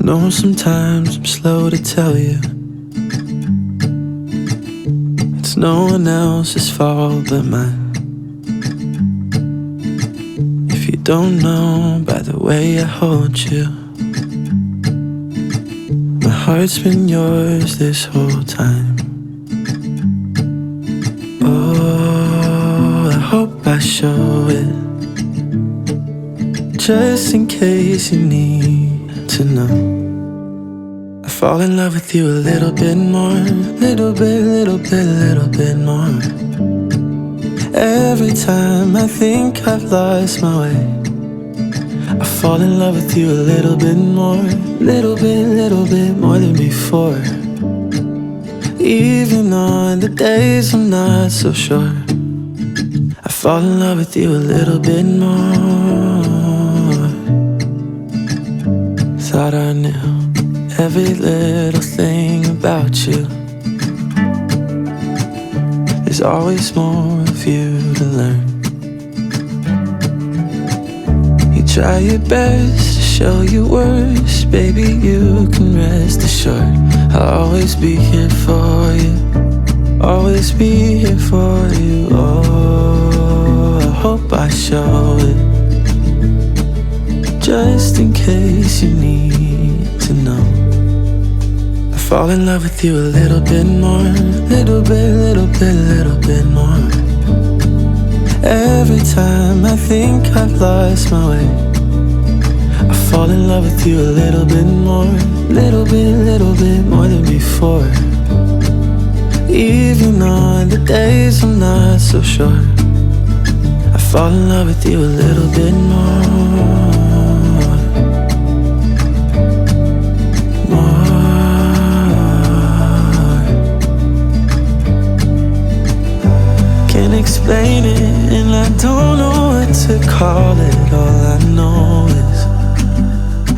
know sometimes I'm slow to tell you it's no one else's fault but mine. If you don't know by the way I hold you, my heart's been yours this whole time. Oh, I hope I show it, just in case you need to know. I fall in love with you a little bit more, little bit more. Every time I think I've lost my way, I fall in love with you a little bit more, little bit more than before. Even on the days I'm not so sure, I fall in love with you a little bit more. Thought I knew every little thing about you. There's always more of you to learn. You try your best to show your worst, baby, you can rest assured I'll always be here for you, always be here for you. Oh, I hope I show it, just in case you need to know. I fall in love with you a little bit more, little bit more. Every time I think I've lost my way, I fall in love with you a little bit more, little bit more than before. Even on the days I'm not so sure, I fall in love with you a little bit more. Can't explain it and I don't know what to call it. All I know is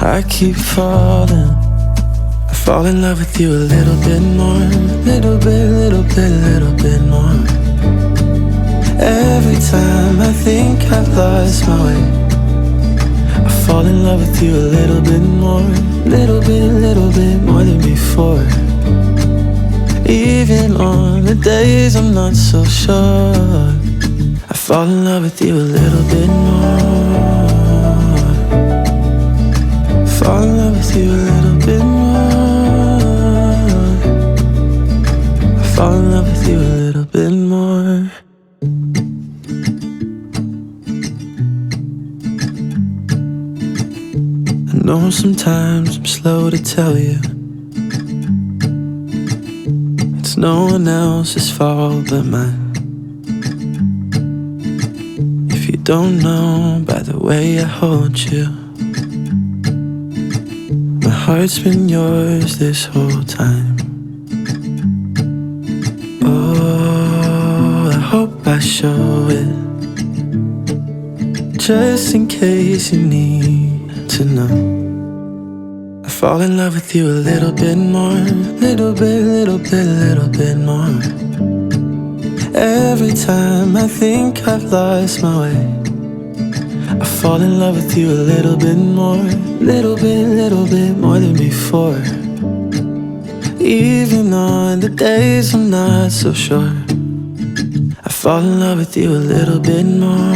I keep falling. I fall in love with you a little bit more, little bit more. Every time I think I've lost my way, I fall in love with you a little bit more, little bit more than before. Even on the days I'm not so sure, I fall in love with you a little bit more. Fall in love with you a little bit more. I fall in love with you a little bit more. I know sometimes I'm slow to tell you it's no one else's fault but mine. If you don't know by the way I hold you, my heart's been yours this whole time. Oh, I hope I show it, just in case you need to know. I fall in love with you a little bit more, little bit more. Every time I think I've lost my way, I fall in love with you a little bit more, little bit more than before. Even on the days I'm not so sure, I fall in love with you a little bit more.